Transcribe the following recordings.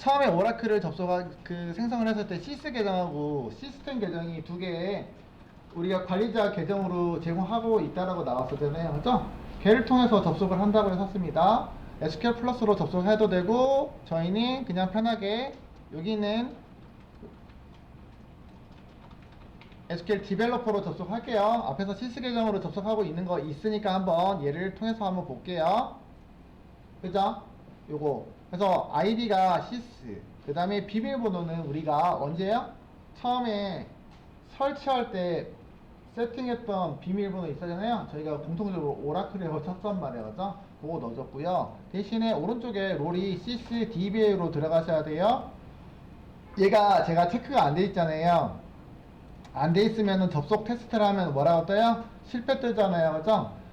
처음에 오라클을 생성을 했을 때 시스 계정하고 시스템 계정이 두 개의 우리가 관리자 계정으로 제공하고 있다라고 나왔었잖아요. 그죠? 걔를 통해서 접속을 한다고 했었습니다. SQL 플러스로 접속해도 되고, 저희는 그냥 편하게 여기 있는 SQL 디벨로퍼로 접속할게요. 앞에서 시스 계정으로 접속하고 있는 거 있으니까 한번 얘를 통해서 한번 볼게요. 그죠? 요거. 그래서 아이디가 시스, 그 다음에 비밀번호는 우리가 언제요? 처음에 설치할 때 세팅했던 비밀번호 있었잖아요. 저희가 공통적으로 오라클에서 쳤단 말이에요. 그죠? 그거 넣어줬고요. 대신에 오른쪽에 롤이 sys dba로 들어가셔야 돼요. 얘가 제가 체크가 안 돼 있잖아요. 안 돼 있으면은 접속 테스트를 하면 뭐라고 떠요? 실패 뜨잖아요. 그죠?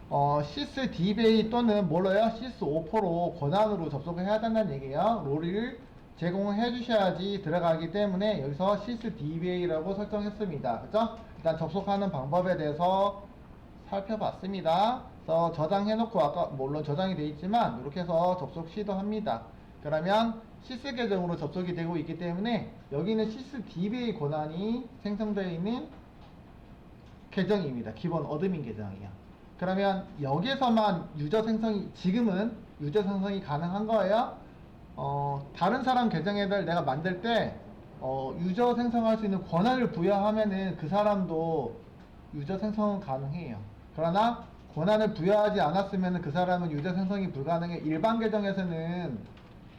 sys dba 또는 뭘로요? sys 오퍼로 권한으로 접속을 해야 된다는 얘기예요. 롤을 제공해 주셔야지 들어가기 때문에 여기서 sys dba라고 설정했습니다. 그죠? 일단 접속하는 방법에 대해서 살펴봤습니다. 그래서 저장해 놓고 아까 물론 저장이 되어 있지만 이렇게 해서 접속 시도합니다. 그러면 sys 계정으로 접속이 되고 있기 때문에 여기는 sys dba 권한이 생성되어 있는 계정입니다. 기본 어드민 계정이요. 그러면 여기에서만 지금은 유저 생성이 가능한 거예요. 다른 사람 계정에들 내가 만들 때 유저 생성할 수 있는 권한을 부여하면은 그 사람도 유저 생성은 가능해요. 그러나 권한을 부여하지 않았으면 그 사람은 유저 생성이 불가능해. 일반 계정에서는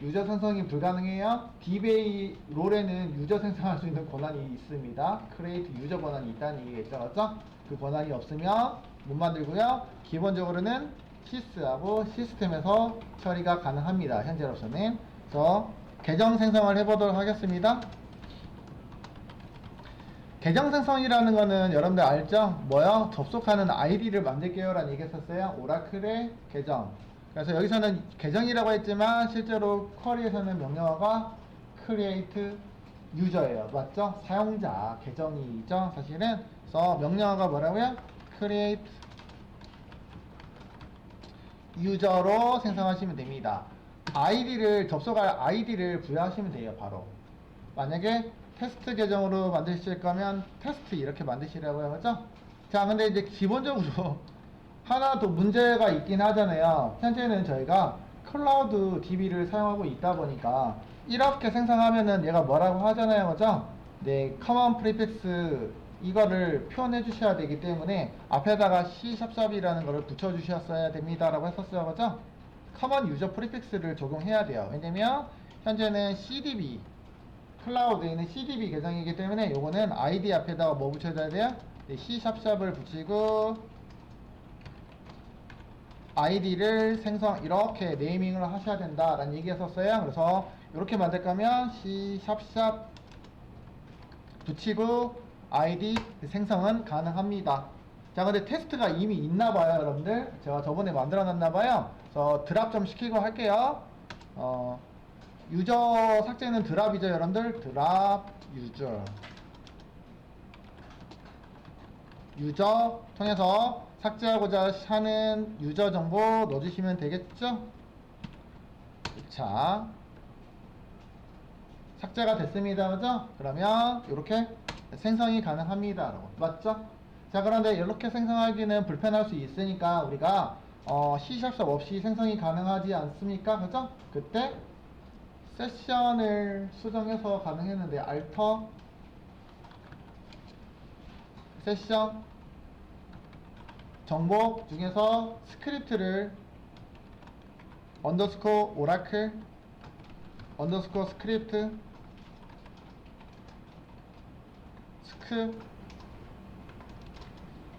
유저 생성이 불가능해요. DBA 롤에는 유저 생성할 수 있는 권한이 있습니다. 크리에이트 유저 권한이 있다는 얘기가 있죠. 그 권한이 없으면 못 만들고요. 기본적으로는 시스하고 시스템에서 처리가 가능합니다. 현재로서는. 그래서 계정 생성을 해보도록 하겠습니다. 계정 생성이라는 거는 여러분들 알죠? 뭐요? 접속하는 아이디를 만들게요 라는 얘기 했었어요. 오라클의 계정. 그래서 여기서는 계정이라고 했지만 실제로 쿼리에서는 명령어가 create user예요. 맞죠? 사용자 계정이죠. 사실은. 그래서 명령어가 뭐라고요? create user로 생성하시면 됩니다. 접속할 아이디를 부여하시면 돼요. 바로. 만약에 테스트 계정으로 만드실 거면 테스트 이렇게 만드시라고요. 그죠? 자, 근데 이제 기본적으로 하나 더 문제가 있긴 하잖아요. 현재는 저희가 클라우드 DB를 사용하고 있다 보니까 이렇게 생성하면은 얘가 뭐라고 하잖아요. 그죠? 네, 커먼 프리픽스 이거를 표현해 주셔야 되기 때문에 앞에다가 C#이라는 거를 붙여 주셨어야 됩니다 라고 했었어요. 그죠? 커먼 유저 프리픽스를 적용해야 돼요. 왜냐면 현재는 CDB 클라우드에 있는 CDB 계정이기 때문에 요거는 아이디 앞에다가 뭐 붙여줘야 돼요? 네, C#을 붙이고 아이디를 이렇게 네이밍을 하셔야 된다라는 얘기 했었어요. 그래서 이렇게 만들 거면 C# 붙이고 아이디 생성은 가능합니다. 자, 근데 테스트가 이미 있나봐요, 여러분들. 제가 저번에 만들어 놨나봐요. 그래서 드랍 좀 시키고 할게요. 유저 삭제는 드랍이죠, 여러분들. 드랍 유저 통해서 삭제하고자 하는 유저 정보 넣어주시면 되겠죠? 자, 삭제가 됐습니다. 그죠? 그러면 이렇게 생성이 가능합니다. 맞죠? 자, 그런데 이렇게 생성하기는 불편할 수 있으니까 우리가 C# 없이 생성이 가능하지 않습니까? 그죠? 그때 세션을 수정해서 가능했는데 알터 세션 정보 중에서 스크립트를 언더스코어 오라클 언더스코어 스크립트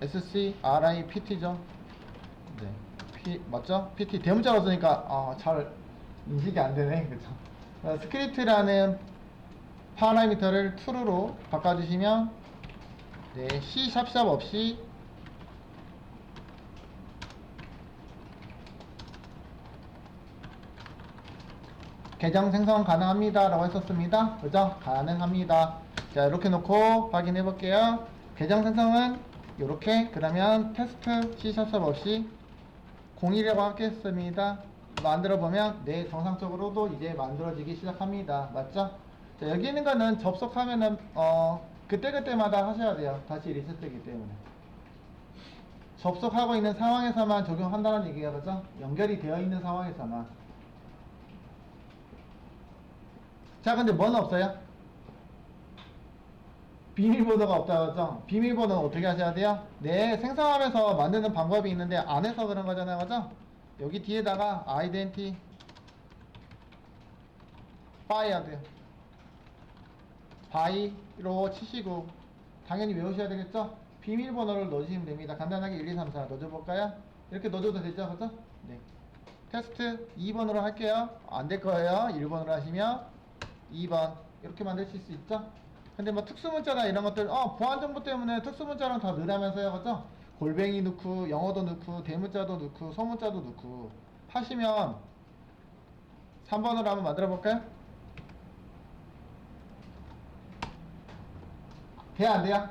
script죠. 네, 맞죠? pt 대문자로 쓰니까 잘 인식이 안 되네. 그쵸? 스크립트라는 파라미터를 true로 바꿔주시면 네, C# 없이 계정 생성 가능합니다 라고 했었습니다. 그죠? 가능합니다. 자, 이렇게 놓고 확인해 볼게요. 계정 생성은 이렇게, 그러면 테스트 C# 없이 01이라고 하겠습니다. 만들어 보면 네, 정상적으로도 이제 만들어지기 시작합니다. 맞죠? 자, 여기 있는 거는 접속하면은 그때그때마다 하셔야 돼요. 다시 리셋되기 때문에. 접속하고 있는 상황에서만 적용한다는 얘기가 그죠? 연결이 되어 있는 상황에서만. 자, 근데 뭐는 없어요? 비밀번호가 없다 그죠? 비밀번호는 어떻게 하셔야 돼요? 네, 생성하면서 만드는 방법이 있는데 안 해서 그런 거잖아요. 그죠? 여기 뒤에다가 아이덴티 바이야 돼요. 바이로 치시고 당연히 외우셔야 되겠죠? 비밀번호를 넣으시면 됩니다. 간단하게 1, 2, 3, 4 넣어줘볼까요? 이렇게 넣어줘도 되죠? 그죠? 네. 테스트 2번으로 할게요. 안 될 거예요. 1번으로 하시면 2번 이렇게 만드실 수 있죠? 근데 뭐 특수문자나 이런 것들 보안 정보 때문에 특수문자랑 다 넣으라면서요. 그죠? 골뱅이 넣고 영어도 넣고 대문자도 넣고 소문자도 넣고 하시면 3번으로 한번 만들어 볼까요? 돼요 안 돼요?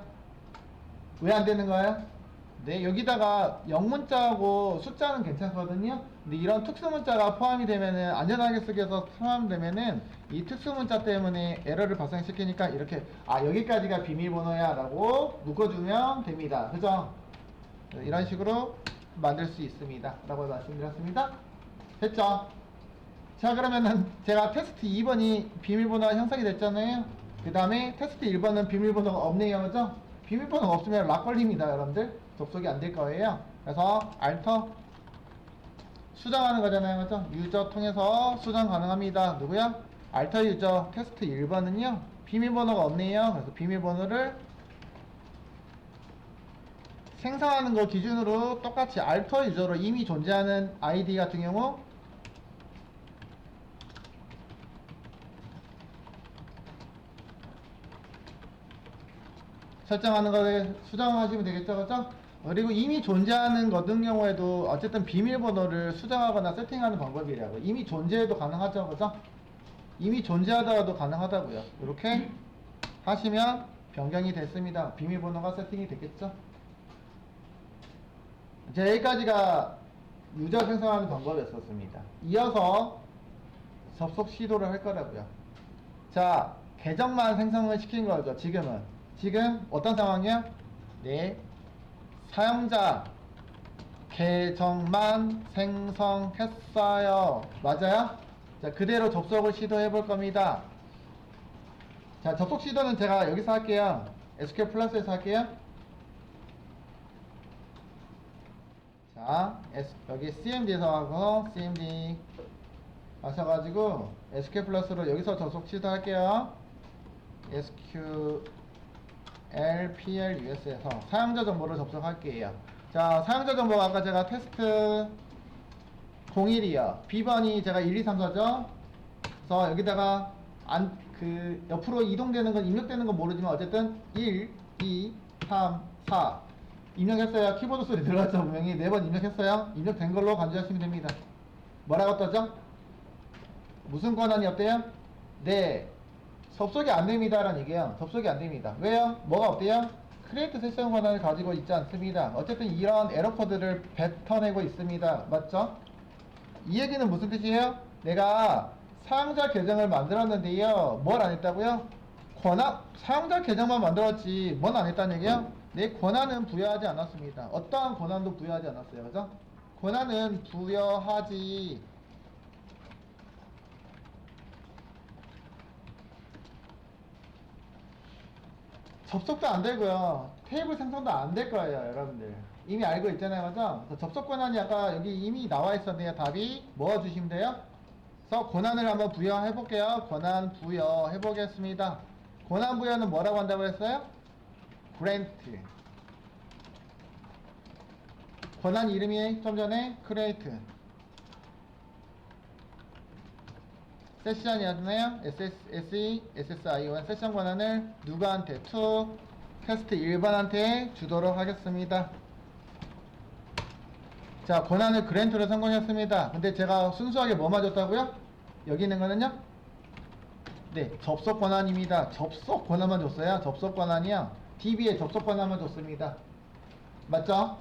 왜 안 되는 거예요? 네, 여기다가 영문자하고 숫자는 괜찮거든요. 근데 이런 특수문자가 포함이 되면은 안전하게 쓰기 위해서 포함되면은 이 특수문자 때문에 에러를 발생시키니까 이렇게 여기까지가 비밀번호야 라고 묶어주면 됩니다. 그죠? 이런 식으로 만들 수 있습니다 라고 말씀드렸습니다. 됐죠? 자, 그러면은 제가 테스트 2번이 비밀번호가 형성이 됐잖아요. 그 다음에 테스트 1번은 비밀번호가 없네요. 그죠? 비밀번호가 없으면 락 걸립니다. 여러분들 접속이 안 될 거예요. 그래서 알터 수정하는 거잖아요. 그죠? 유저 통해서 수정 가능합니다. 누구야? 알터 유저 테스트 1번은요 비밀번호가 없네요. 그래서 비밀번호를 생성하는 거 기준으로 똑같이 알터 유저로 이미 존재하는 아이디 같은 경우 설정하는 거에 수정하시면 되겠죠. 그죠? 그리고 이미 존재하는 것 같은 경우에도 어쨌든 비밀번호를 수정하거나 세팅하는 방법이라고. 이미 존재해도 가능하죠. 그죠? 이미 존재하더라도 가능하다고요. 이렇게 하시면 변경이 됐습니다. 비밀번호가 세팅이 됐겠죠. 자, 여기까지가 유저 생성하는 방법이었습니다. 이어서 접속 시도를 할 거라고요. 자, 계정만 생성을 시킨 거죠. 지금 어떤 상황이요? 네, 사용자 계정만 생성했어요. 맞아요? 자, 그대로 접속을 시도해 볼 겁니다. 자, 접속 시도는 제가 여기서 할게요. SQL 플러스에서 할게요. 자, 여기 CMD에서 하고 CMD 하셔가지고 SQL 플러스로 여기서 접속 시도할게요. SQL PLUS에서 사용자 정보를 접속할게요. 자, 사용자 정보가 아까 제가 테스트 01이요. B번이 제가 1, 2, 3, 4죠. 그래서 여기다가 옆으로 이동되는 건 입력되는 건 모르지만 어쨌든 1, 2, 3, 4 입력했어요. 키보드 소리 들어갔죠. 분명히 4번 입력했어요. 입력된 걸로 간주하시면 됩니다. 뭐라고 떠죠? 무슨 권한이 없대요? 네, 접속이 안 됩니다 라는 얘기예요. 접속이 안 됩니다. 왜요? 뭐가 없대요? 크리에이트 세션 권한을 가지고 있지 않습니다. 어쨌든 이런 에러 코드를 뱉어내고 있습니다. 맞죠? 이 얘기는 무슨 뜻이에요? 내가 사용자 계정을 만들었는데요, 뭘 안 했다고요? 사용자 계정만 만들었지 뭘 안 했다는 얘기예요? 내 권한은 부여하지 않았습니다. 어떠한 권한도 부여하지 않았어요. 그죠? 권한은 부여하지 접속도 안 되고요. 테이블 생성도 안 될 거예요, 여러분들. 이미 알고 있잖아요, 그죠? 그래서 접속 권한이 아까 여기 이미 나와 있었네요. 답이 뭐 주시면 돼요? 그래서 권한을 한번 부여해 볼게요. 권한 부여해 보겠습니다. 권한 부여는 뭐라고 한다고 했어요? grant. 권한 이름이 좀 전에 create. 세션이었나요? SSION 세션 권한을 누구한테? to 테스트 1번한테 주도록 하겠습니다. 자, 권한을 그랜트로 성공했습니다. 근데 제가 순수하게 뭐만 줬다고요? 여기 있는 거는요? 네, 접속 권한입니다. 접속 권한만 줬어요. 접속 권한이요. DB에 접속 권한만 줬습니다. 맞죠?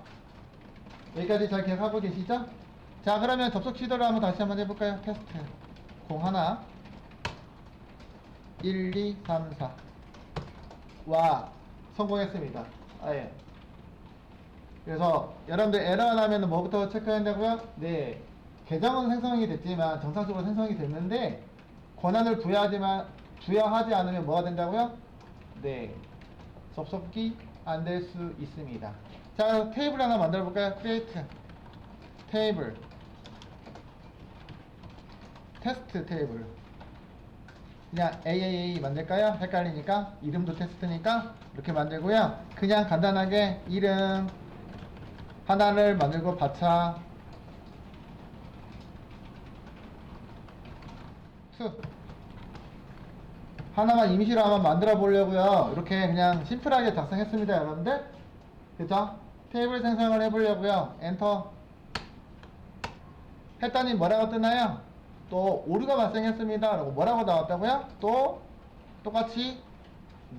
여기까지 잘 기억하고 계시죠? 자, 그러면 접속 시도를 한번 다시 한번 해볼까요? 테스트 01 1, 2, 3, 4 와, 성공했습니다. 아예. 그래서 여러분들 에러가 나면 뭐부터 체크해야 된다고요? 네, 계정은 생성이 됐지만 정상적으로 생성이 됐는데 권한을 부여하지 않으면 뭐가 된다고요? 네, 접속이 안 될 수 있습니다. 자, 테이블 하나 만들어 볼까요? create 테이블 테스트 테이블 그냥 AAA 만들까요? 헷갈리니까 이름도 테스트니까 이렇게 만들고요. 그냥 간단하게 이름 하나를 만들고 바차 2 하나만 임시로 한번 만들어 보려고요. 이렇게 그냥 심플하게 작성했습니다, 여러분들. 그죠? 테이블 생성을 해보려고요. 엔터 했더니 뭐라고 뜨나요? 또 오류가 발생했습니다 라고 뭐라고 나왔다고요? 또 똑같이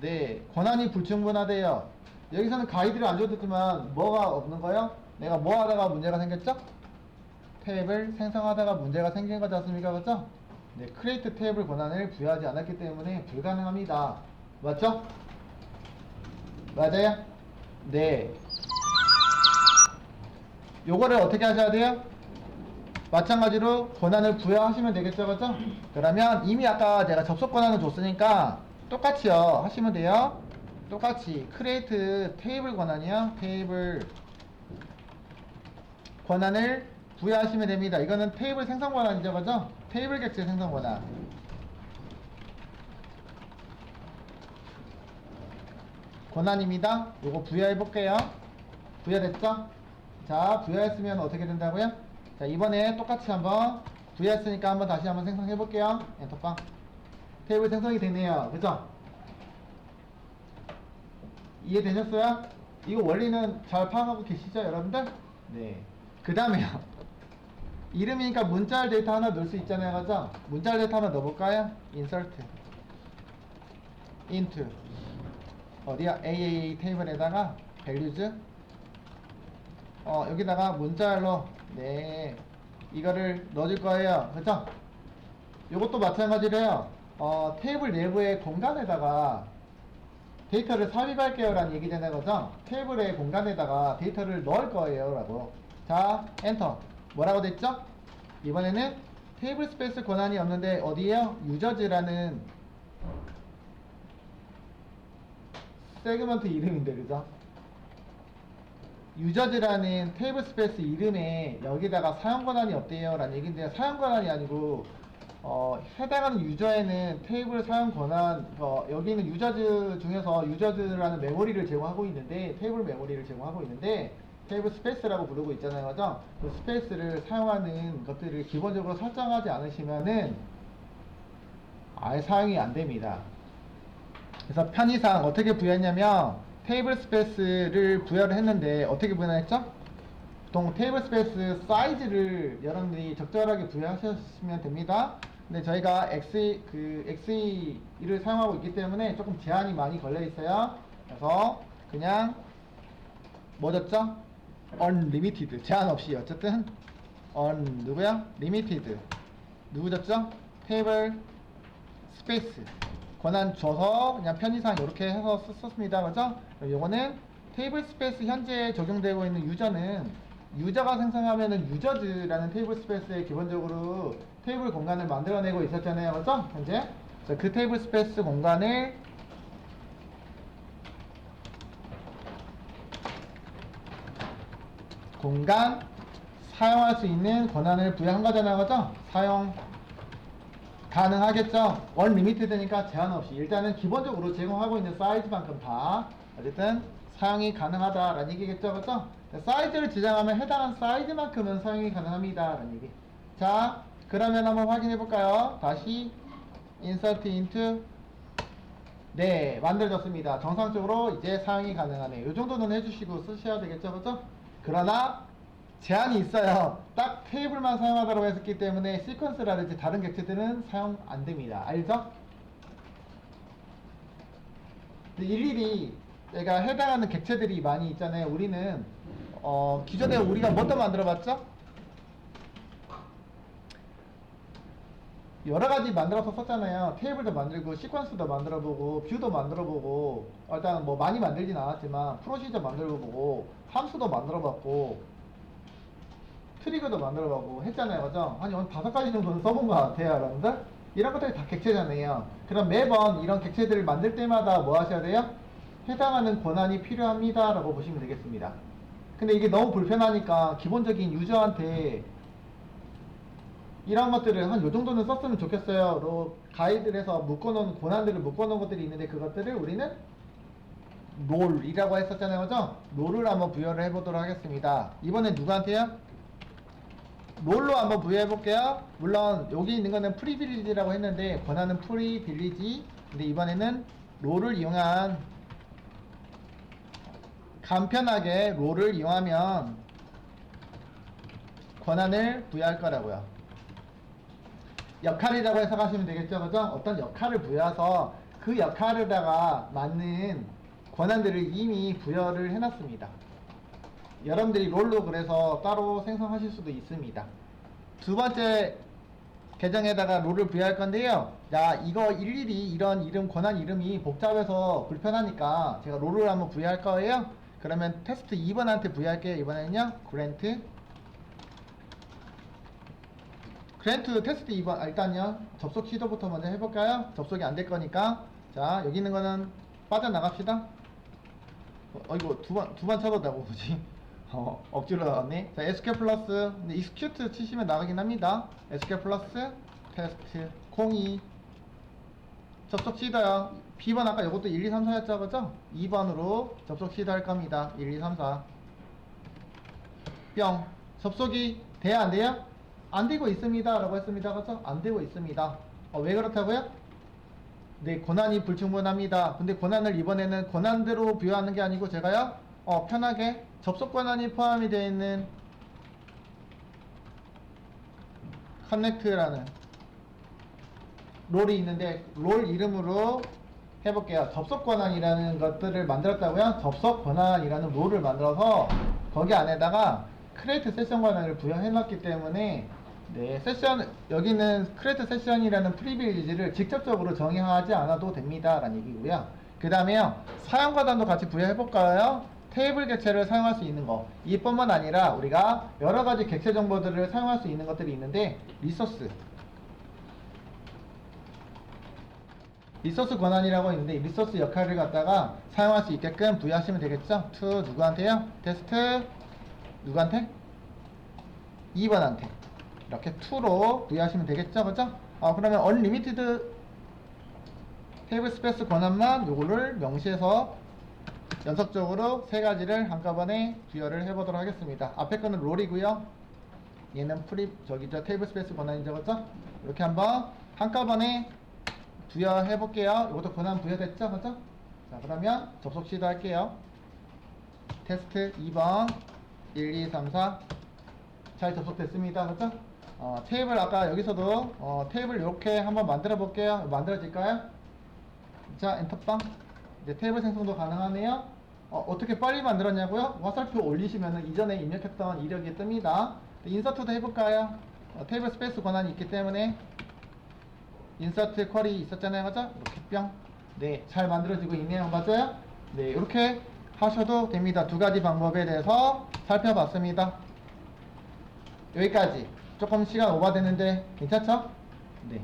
네, 권한이 불충분하대요. 여기서는 가이드를 안 줘줬지만 뭐가 없는 거예요? 내가 뭐 하다가 문제가 생겼죠? 테이블 생성하다가 문제가 생긴 거지 않습니까? 그렇죠? 네, 크리에이트 테이블 권한을 부여하지 않았기 때문에 불가능합니다. 맞죠? 맞아요? 네. 요거를 어떻게 하셔야 돼요? 마찬가지로 권한을 부여하시면 되겠죠, 그렇죠? 그러면 이미 아까 제가 접속 권한을 줬으니까 똑같이요 하시면 돼요. 똑같이 create 테이블 권한이요, 테이블 권한을 부여하시면 됩니다. 이거는 테이블 생성 권한이죠, 그죠? 테이블 객체 생성 권한. 권한입니다. 요거 부여해 볼게요. 부여됐죠? 자, 부여했으면 어떻게 된다고요? 자, 이번에 똑같이 한번 부여했으니까 한번 다시 한번 생성해 볼게요. 엔터빵. 테이블 생성이 되네요. 그죠? 이해되셨어요? 이거 원리는 잘 파악하고 계시죠, 여러분들? 네. 그 다음에요. 이름이니까 문자열 데이터 하나 넣을 수 있잖아요, 그죠? 문자열 데이터 하나 넣어볼까요? insert into 어디야? AAA 테이블에다가 values 여기다가 문자열로 네 이거를 넣어줄 거예요, 그죠? 요것도 마찬가지로요. 테이블 내부의 공간에다가 데이터를 삽입할게요 라는 얘기잖아요, 그죠? 테이블의 공간에다가 데이터를 넣을 거예요 라고. 자, 엔터. 뭐라고 됐죠? 이번에는 테이블 스페이스 권한이 없는데 어디에요? 유저즈라는 세그먼트 이름인데, 그죠? 유저즈라는 테이블 스페이스 이름에 여기다가 사용 권한이 없대요 라는 얘기인데요. 사용 권한이 아니고 해당하는 유저에는 테이블 사용 권한, 여기는 유저즈 중에서 유저즈라는 메모리를 제공하고 있는데, 테이블 메모리를 제공하고 있는데, 테이블 스페이스라고 부르고 있잖아요, 그죠? 그 스페이스를 사용하는 것들을 기본적으로 설정하지 않으시면은 아예 사용이 안 됩니다. 그래서 편의상 어떻게 부여했냐면, 테이블 스페이스를 부여를 했는데, 어떻게 부여했죠? 보통 테이블 스페이스 사이즈를 여러분들이 적절하게 부여하셨으면 됩니다. 근데 저희가 XE를 사용하고 있기 때문에 조금 제한이 많이 걸려 있어요. 그래서 그냥 뭐 줬죠? unlimited 제한 없이 어쨌든 누구야? limited 누구 줬죠? 테이블 스페이스 권한 줘서 그냥 편의상 이렇게 해서 썼습니다. 그죠? 요거는 테이블 스페이스 현재 적용되고 있는 유저는 유저가 생성하면은 유저즈라는 테이블 스페이스에 기본적으로 테이블 공간을 만들어내고 있었잖아요, 그죠? 현재 그 테이블 스페이스 공간을 사용할 수 있는 권한을 부여한 거잖아요, 그죠? 사용 가능하겠죠? 언리미티드니까 제한 없이 일단은 기본적으로 제공하고 있는 사이즈만큼 다 어쨌든 사용이 가능하다라는 얘기겠죠, 그죠? 사이즈를 지정하면 해당한 사이즈만큼은 사용이 가능합니다 라는 얘기. 자, 그러면 한번 확인해 볼까요? 다시 insert into 네, 만들어졌습니다. 정상적으로 이제 사용이 가능하네요. 이 정도는 해주시고 쓰셔야 되겠죠, 그죠? 그러나 제한이 있어요. 딱 테이블만 사용하도록 했기 때문에 시퀀스라든지 다른 객체들은 사용 안 됩니다. 알죠? 일일이 내가 해당하는 객체들이 많이 있잖아요. 우리는 기존에 우리가 뭐또 만들어 봤죠? 여러 가지 만들어서 썼잖아요. 테이블도 만들고, 시퀀스도 만들어 보고, 뷰도 만들어 보고, 일단 뭐 많이 만들진 않았지만, 프로시저 만들어 보고, 함수도 만들어 봤고, 트리거도 만들어 보고 했잖아요. 그죠? 한 5가지 정도는 써본 것 같아요, 여러분들. 이런 것들이 다 객체잖아요. 그럼 매번 이런 객체들을 만들 때마다 뭐 하셔야 돼요? 해당하는 권한이 필요합니다. 라고 보시면 되겠습니다. 근데 이게 너무 불편하니까 기본적인 유저한테 이런 것들을 한 요 정도는 썼으면 좋겠어요. 로 가이드를 해서 묶어놓은 권한들을 묶어놓은 것들이 있는데 그것들을 우리는 롤이라고 했었잖아요. 그죠? 롤을 한번 부여를 해보도록 하겠습니다. 이번엔 누구한테요? 롤로 한번 부여해 볼게요. 물론 여기 있는 거는 프리빌리지라고 했는데 권한은 프리빌리지. 근데 이번에는 롤을 이용한 간편하게 롤을 이용하면 권한을 부여할 거라고요. 역할이라고 해석하시면 되겠죠. 그죠? 어떤 역할을 부여해서 그 역할에다가 맞는 권한들을 이미 부여를 해놨습니다. 여러분들이 롤로 그래서 따로 생성하실 수도 있습니다. 두 번째 계정에다가 롤을 부여할 건데요. 자, 이거 일일이 이런 이름, 권한 이름이 복잡해서 불편하니까 제가 롤을 한번 부여할 거예요. 그러면 테스트 2번한테 부여할게요. 이번에는요, 그랜트 테스트 2번. 일단요, 접속 시도부터 먼저 해볼까요? 접속이 안 될 거니까. 자, 여기 있는 거는 빠져나갑시다. 이거 두 번 쳐도다고 뭐지? 억지로 나왔네. 자, SQL 플러스, 근데 execute 치시면 나가긴 합니다. SQL 플러스, 테스트, 02. 접속 시도요. B번 아까 이것도 1, 2, 3, 4였죠, 그죠? 2번으로 접속 시도할 겁니다. 1, 2, 3, 4. 뿅. 접속이 돼야 안 돼요? 안 되고 있습니다. 라고 했습니다. 그죠? 안 되고 있습니다. 왜 그렇다고요? 네, 권한이 불충분합니다. 근데 권한을 이번에는 권한대로 부여하는 게 아니고 제가요, 편하게 접속 권한이 포함이 되어 있는 커넥트라는 롤이 있는데 롤 이름으로 해볼게요. 접속 권한이라는 것들을 만들었다고요? 접속 권한이라는 롤을 만들어서 거기 안에다가 크리에이트 세션 권한을 부여해 놨기 때문에 네, 세션, 여기는 크리에이트 세션이라는 프리빌리지를 직접적으로 정의하지 않아도 됩니다. 라는 얘기고요. 그 다음에요, 사용 권한도 같이 부여해 볼까요? 테이블 객체를 사용할 수 있는 거. 이뿐만 아니라 우리가 여러 가지 객체 정보들을 사용할 수 있는 것들이 있는데, 리소스 권한이라고 있는데 리소스 역할을 갖다가 사용할 수 있게끔 부여하시면 되겠죠? to 누구한테요? 테스트 누구한테? 2번한테 이렇게 to로 부여하시면 되겠죠? 그죠? 그러면 unlimited 테이블 스페이스 권한만 요거를 명시해서 연속적으로 세 가지를 한꺼번에 부여를 해보도록 하겠습니다. 앞에 거는 롤이고요. 얘는 테이블 스페이스 권한이죠, 그죠? 이렇게 한번 한꺼번에 부여해 볼게요. 이것도 권한 부여됐죠, 그죠? 자, 그러면 접속 시도할게요. 테스트 2번 1, 2, 3, 4 잘 접속됐습니다, 그죠? 테이블 아까 여기서도 테이블 이렇게 한번 만들어 볼게요. 만들어질까요? 자, 엔터빵. 이제 테이블 생성도 가능하네요. 어떻게 빨리 만들었냐고요? 화살표 올리시면 이전에 입력했던 이력이 뜹니다. 인서트도 해볼까요? 테이블 스페이스 권한이 있기 때문에 인서트 쿼리 있었잖아요, 그죠? 이렇게 뿅. 네, 잘 만들어지고 있네요, 맞아요? 네, 이렇게 하셔도 됩니다. 두 가지 방법에 대해서 살펴봤습니다. 여기까지. 조금 시간 오버되는데 괜찮죠? 네.